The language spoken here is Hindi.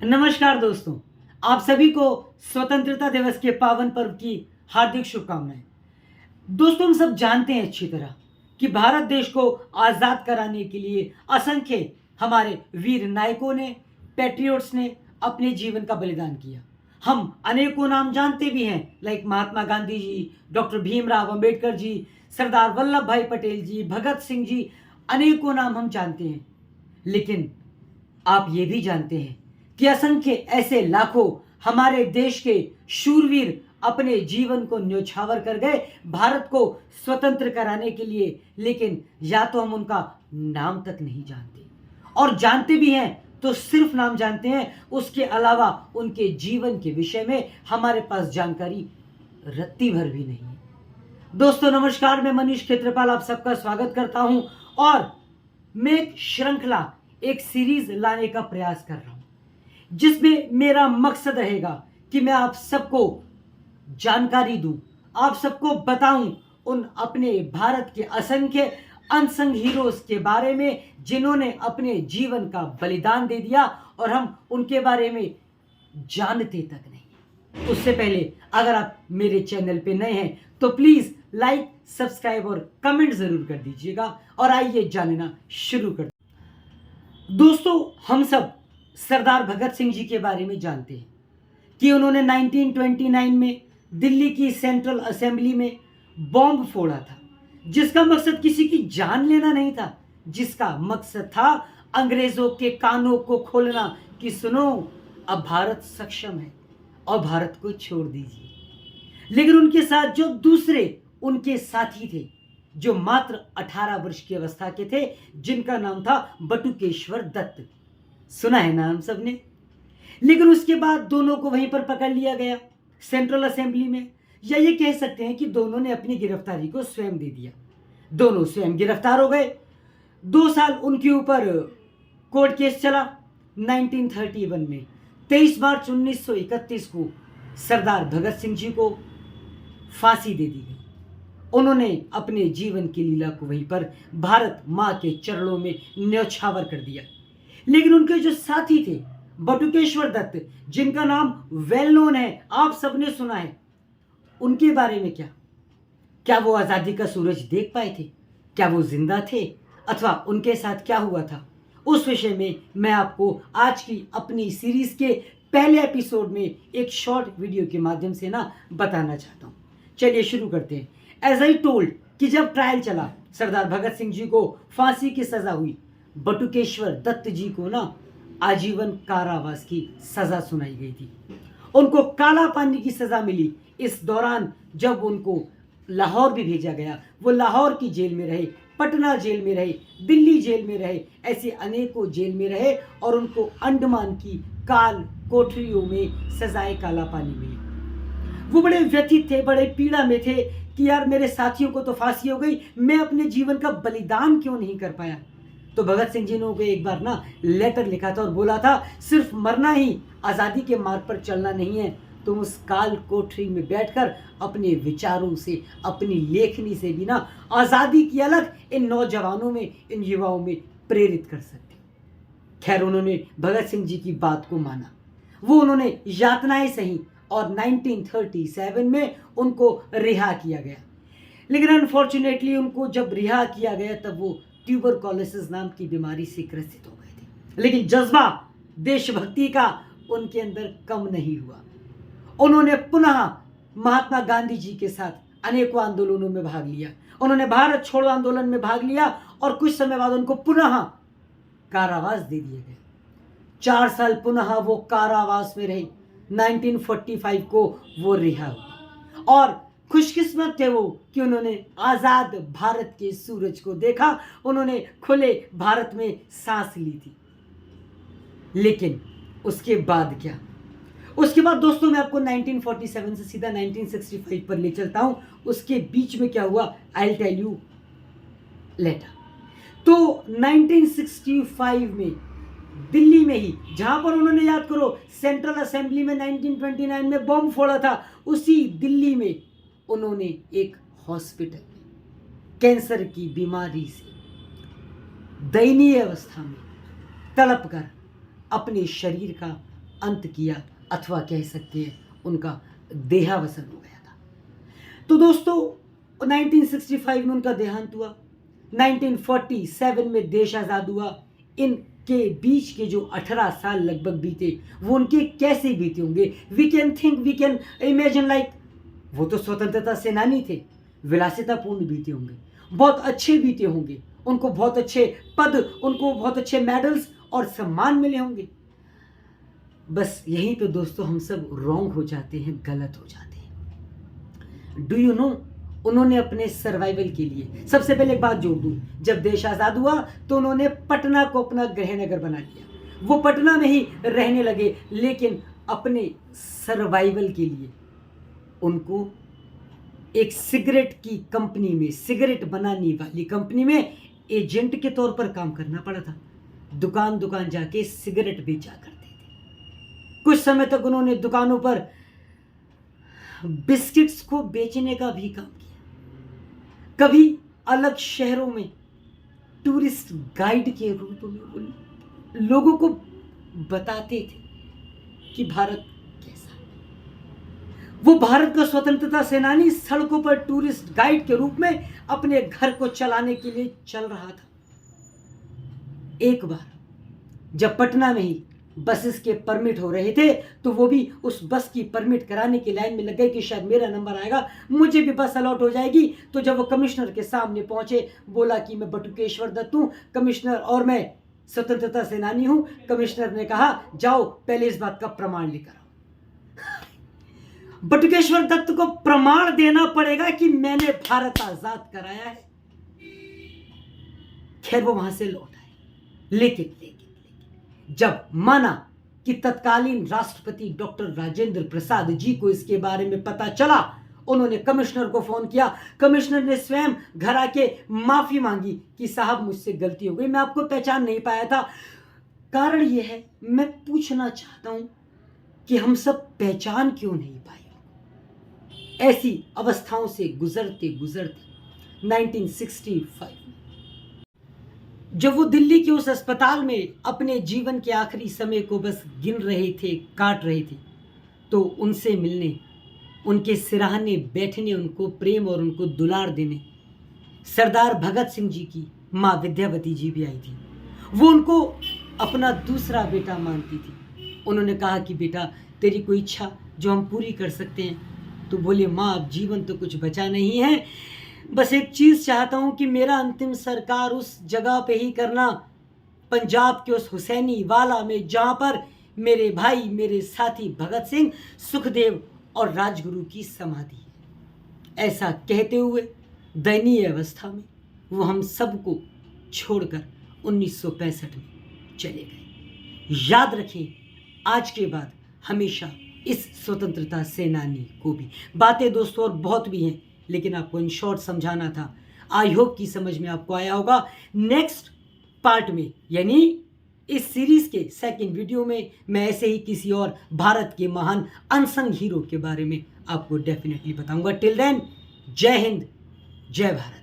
नमस्कार दोस्तों, आप सभी को स्वतंत्रता दिवस के पावन पर्व की हार्दिक शुभकामनाएं। दोस्तों, हम सब जानते हैं अच्छी तरह कि भारत देश को आज़ाद कराने के लिए असंख्य हमारे वीर नायकों ने, पैट्रियट्स ने अपने जीवन का बलिदान किया। हम अनेकों नाम जानते भी हैं, लाइक महात्मा गांधी जी, डॉक्टर भीमराव अंबेडकर जी, सरदार वल्लभ भाई पटेल जी, भगत सिंह जी, अनेकों नाम हम जानते हैं। लेकिन आप ये भी जानते हैं कि असंख्य ऐसे लाखों हमारे देश के शूरवीर अपने जीवन को न्योछावर कर गए भारत को स्वतंत्र कराने के लिए, लेकिन या तो हम उनका नाम तक नहीं जानते, और जानते भी हैं तो सिर्फ नाम जानते हैं, उसके अलावा उनके जीवन के विषय में हमारे पास जानकारी रत्ती भर भी नहीं है। दोस्तों नमस्कार, मैं मनीष क्षेत्रपाल आप सबका स्वागत करता हूं और मैं एक श्रृंखला, एक सीरीज लाने का प्रयास कर रहा हूं जिसमें मेरा मकसद रहेगा कि मैं आप सबको जानकारी दूं, आप सबको बताऊं उन अपने भारत के असंख्य अनसंग हीरोज के बारे में जिन्होंने अपने जीवन का बलिदान दे दिया और हम उनके बारे में जानते तक नहीं। उससे पहले अगर आप मेरे चैनल पे नए हैं तो प्लीज लाइक, सब्सक्राइब और कमेंट जरूर कर दीजिएगा। और आइए जानना शुरू करते हैं। दोस्तों, हम सब सरदार भगत सिंह जी के बारे में जानते हैं कि उन्होंने 1929 में दिल्ली की सेंट्रल असेंबली में बॉम्ब फोड़ा था, जिसका मकसद किसी की जान लेना नहीं था, जिसका मकसद था अंग्रेजों के कानों को खोलना कि सुनो, अब भारत सक्षम है और भारत को छोड़ दीजिए। लेकिन उनके साथ जो दूसरे उनके साथी थे, जो मात्र 18 वर्ष की अवस्था के थे, जिनका नाम था बटुकेश्वर दत्त, सुना है नाम सबने। लेकिन उसके बाद दोनों को वहीं पर पकड़ लिया गया सेंट्रल असेंबली में, या ये कह सकते हैं कि दोनों ने अपनी गिरफ्तारी को स्वयं दे दिया। दोनों स्वयं गिरफ्तार हो गए। 2 साल उनके ऊपर कोर्ट केस चला। 1931 में 23 मार्च 1931 को सरदार भगत सिंह जी को फांसी दे दी गई। उन्होंने अपने जीवन की लीला को वहीं पर भारत माँ के चरणों में न्यौछावर कर दिया। लेकिन उनके जो साथी थे बटुकेश्वर दत्त, जिनका नाम वेल नोन है, आप सबने सुना है, उनके बारे में क्या वो आजादी का सूरज देख पाए थे? क्या वो जिंदा थे? अथवा उनके साथ क्या हुआ था? उस विषय में मैं आपको आज की अपनी सीरीज के पहले एपिसोड में एक शॉर्ट वीडियो के माध्यम से बताना चाहता हूं। चलिए शुरू करते हैं। एज आई टोल्ड कि जब ट्रायल चला, सरदार भगत सिंह जी को फांसी की सजा हुई, बटुकेश्वर दत्त जी को आजीवन कारावास की सजा सुनाई गई थी। उनको काला पानी की सजा मिली। इस दौरान जब उनको लाहौर भी भेजा गया, वो लाहौर की जेल में रहे, पटना जेल में रहे, दिल्ली जेल में रहे, ऐसे अनेकों जेल में रहे और उनको अंडमान की काल कोठरियों में सजाए काला पानी मिली। वो बड़े व्यथित थे, बड़े पीड़ा में थे कि यार मेरे साथियों को तो फांसी हो गई, मैं अपने जीवन का बलिदान क्यों नहीं कर पाया। तो भगत सिंह जी ने एक बार लेटर लिखा था और बोला था, सिर्फ मरना ही आज़ादी के मार्ग पर चलना नहीं है, तुम उस काल कोठरी में बैठकर अपने विचारों से, अपनी लेखनी से भी आज़ादी की अलग इन नौजवानों में, इन युवाओं में प्रेरित कर सकते। खैर, उन्होंने भगत सिंह जी की बात को माना। वो उन्होंने यातनाएं सही और 1937 में उनको रिहा किया गया। लेकिन अनफॉर्चुनेटली उनको जब रिहा किया गया तब वो ट्यूबरकुलोसिस नाम की बीमारी से ग्रसित हो गए थे। लेकिन जज्बा देशभक्ति का उनके अंदर कम नहीं हुआ। उन्होंने पुनः महात्मा गांधी जी के साथ अनेकों आंदोलनों में भाग लिया। उन्होंने भारत छोड़ो आंदोलन में भाग लिया और कुछ समय बाद उनको पुनः कारावास दे दिया गया। 4 साल पुनः वो कारावास में रहे। 1945 को वो रिहा हुए और खुशकिस्मत थे वो कि उन्होंने आज़ाद भारत के सूरज को देखा, उन्होंने खुले भारत में सांस ली थी। लेकिन उसके बाद क्या? उसके बाद दोस्तों मैं आपको 1947 से सीधा 1965 पर ले चलता हूं। उसके बीच में क्या हुआ, I will tell you later. तो 1965 में दिल्ली में ही, जहां पर उन्होंने, याद करो, सेंट्रल असेंबली में 1929 में बॉम्ब फोड़ा था, उसी दिल्ली में उन्होंने एक हॉस्पिटल में कैंसर की बीमारी से दयनीय अवस्था में तड़प कर अपने शरीर का अंत किया, अथवा कह सकते हैं उनका देहावसान हो गया था। तो दोस्तों 1965 में उनका देहांत हुआ, 1947 में देश आज़ाद हुआ। इनके बीच के जो 18 साल लगभग बीते वो उनके कैसे बीते होंगे? वी कैन इमेजिन लाइक, वो तो स्वतंत्रता सेनानी थे, विलासितापूर्ण बीते होंगे, बहुत अच्छे बीते होंगे, उनको बहुत अच्छे पद, उनको बहुत अच्छे मेडल्स और सम्मान मिले होंगे। बस यहीं पे दोस्तों हम सब रॉन्ग हो जाते हैं, गलत हो जाते हैं। डू यू नो, उन्होंने अपने सर्वाइवल के लिए, सबसे पहले एक बात जोड़ दूं, जब देश आज़ाद हुआ तो उन्होंने पटना को अपना गृहनगर बना लिया, वो पटना में ही रहने लगे, लेकिन अपने सर्वाइवल के लिए उनको एक सिगरेट की कंपनी में, सिगरेट बनाने वाली कंपनी में एजेंट के तौर पर काम करना पड़ा था। दुकान दुकान जाके सिगरेट बेचा करते थे। कुछ समय तक उन्होंने दुकानों पर बिस्किट्स को बेचने का भी काम किया। कभी अलग शहरों में टूरिस्ट गाइड के रूप में लोगों को बताते थे कि भारत कैसा है। वो भारत का स्वतंत्रता सेनानी सड़कों पर टूरिस्ट गाइड के रूप में अपने घर को चलाने के लिए चल रहा था। एक बार जब पटना में ही बसेस के परमिट हो रहे थे तो वो भी उस बस की परमिट कराने की लाइन में लग गए कि शायद मेरा नंबर आएगा, मुझे भी बस अलॉट हो जाएगी। तो जब वो कमिश्नर के सामने पहुंचे, बोला कि मैं बटुकेश्वर दत्त हूं कमिश्नर और मैं स्वतंत्रता सेनानी हूं। कमिश्नर ने कहा जाओ पहले इस बात का प्रमाण लेकर आओ। बटुकेश्वर दत्त को प्रमाण देना पड़ेगा कि मैंने भारत आजाद कराया है। खैर वो वहां से लौट आए, लेकिन जब माना कि तत्कालीन राष्ट्रपति डॉक्टर राजेंद्र प्रसाद जी को इसके बारे में पता चला, उन्होंने कमिश्नर को फोन किया। कमिश्नर ने स्वयं घर आके माफी मांगी कि साहब मुझसे गलती हो गई, मैं आपको पहचान नहीं पाया था। कारण यह है, मैं पूछना चाहता हूं कि हम सब पहचान क्यों नहीं पाए। ऐसी अवस्थाओं से गुजरते गुजरते 1965 जब वो दिल्ली के उस अस्पताल में अपने जीवन के आखिरी समय को बस गिन रहे थे, काट रहे थे, तो उनसे मिलने, उनके सिरहाने बैठने, उनको प्रेम और उनको दुलार देने सरदार भगत सिंह जी की माँ विद्यावती जी भी आई थी। वो उनको अपना दूसरा बेटा मानती थी। उन्होंने कहा कि बेटा तेरी कोई इच्छा जो हम पूरी कर सकते हैं? तो बोले माँ अब जीवन तो कुछ बचा नहीं है, बस एक चीज़ चाहता हूं कि मेरा अंतिम संस्कार उस जगह पे ही करना, पंजाब के उस हुसैनी वाला में जहां पर मेरे भाई, मेरे साथी भगत सिंह, सुखदेव और राजगुरु की समाधि है। ऐसा कहते हुए दयनीय अवस्था में वो हम सबको छोड़कर 1965 में चले गए। याद रखें, आज के बाद हमेशा इस स्वतंत्रता सेनानी को भी, बातें दोस्तों और बहुत भी हैं, लेकिन आपको इन शॉर्ट समझाना था। आई होप कि समझ में आपको आया होगा। नेक्स्ट पार्ट में, यानी इस सीरीज के सेकंड वीडियो में, मैं ऐसे ही किसी और भारत के महान अनसंग हीरो के बारे में आपको डेफिनेटली बताऊंगा। टिल देन, जय हिंद, जय भारत।